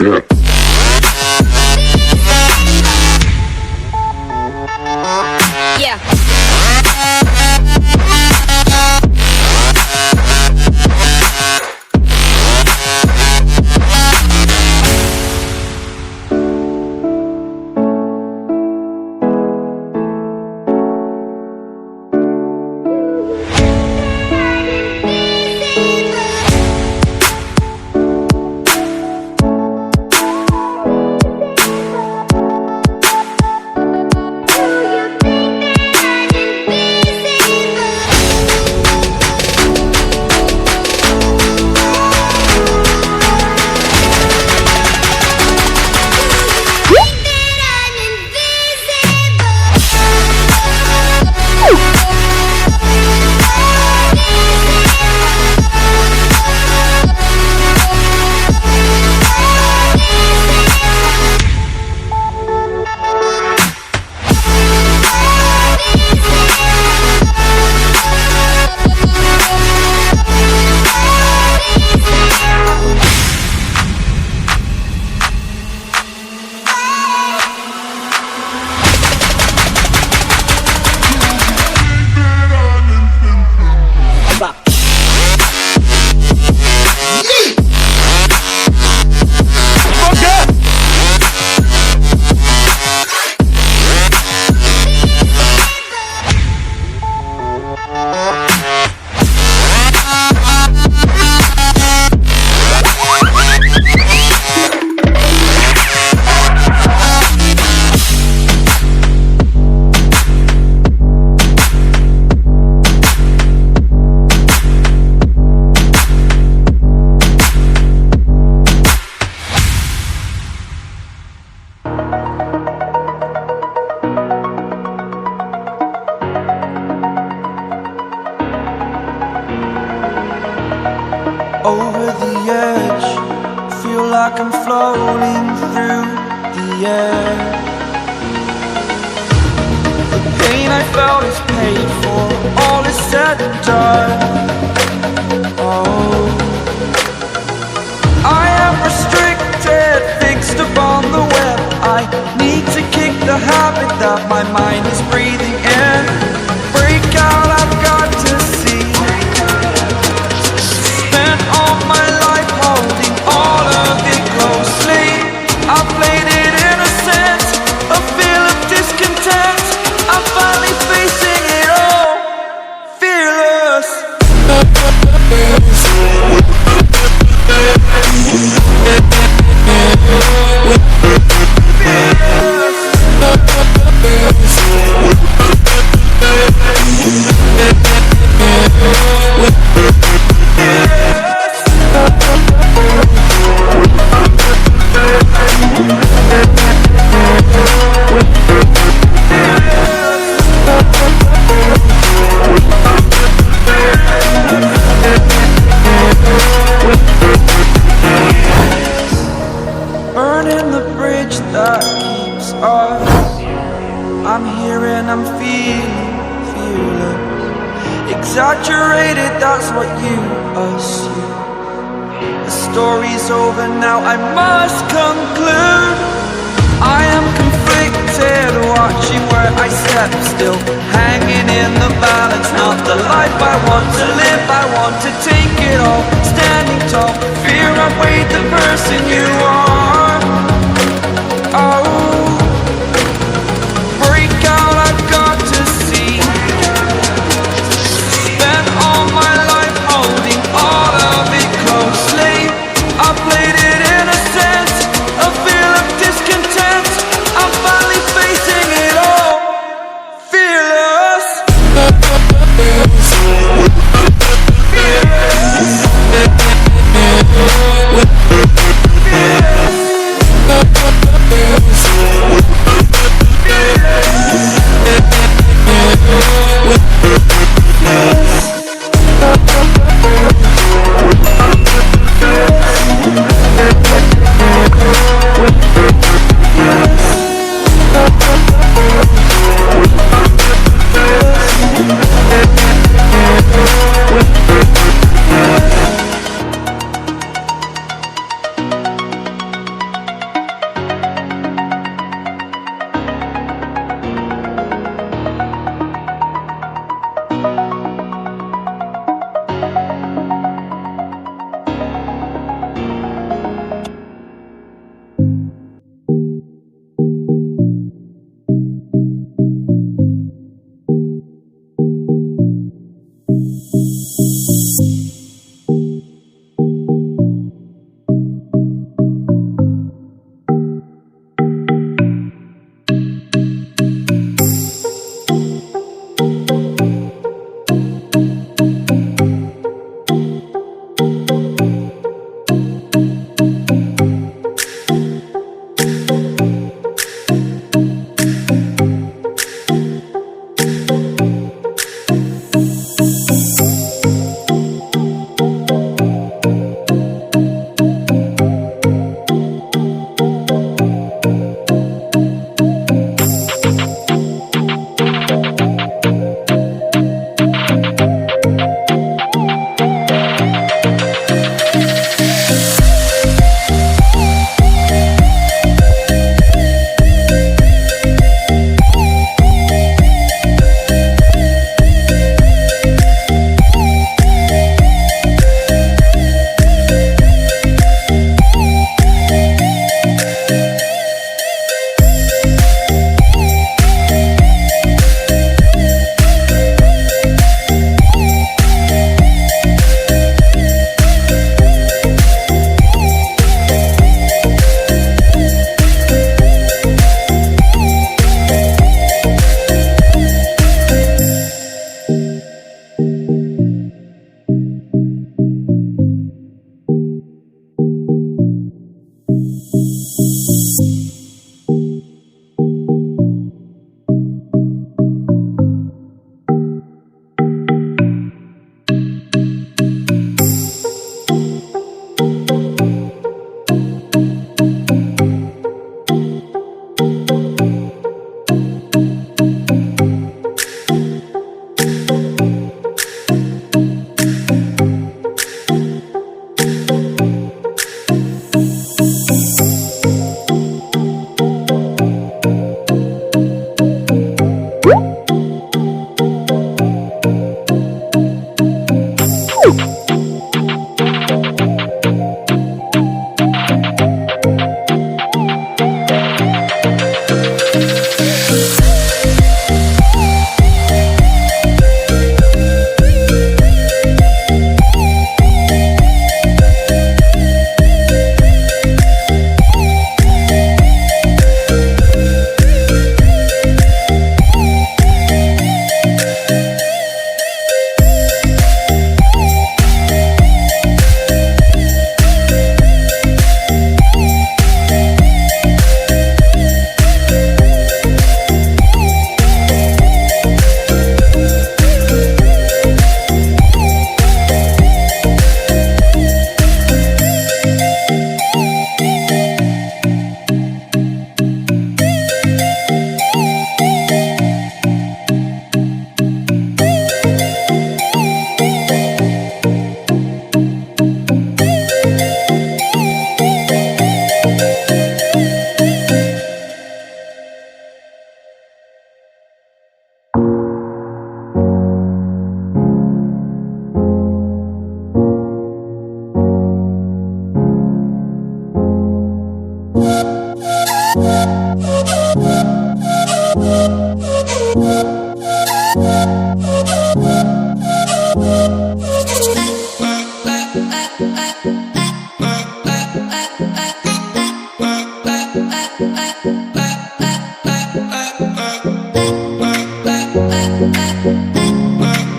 Yeah. Over the edge, feel like I'm floating through the air. The pain I felt is paid for, all is said and done. Oh, I am restricted, fixed upon the web. I need to kick the habit that my mind is breathing in. Break out, I've got to see. My life holding all of it closely. I played it innocent, a feel of discontent. I'm finally facing it all, fearless. Burning the bridge that keeps us. I'm here and I'm feeling fearless. Exaggerated, that's what you assume. The story's over now, I must conclude. I am conflicted, watching where I step still, hanging in the balance. Not the life I want to live, I want to take it all. Standing tall, fear I weighed the person you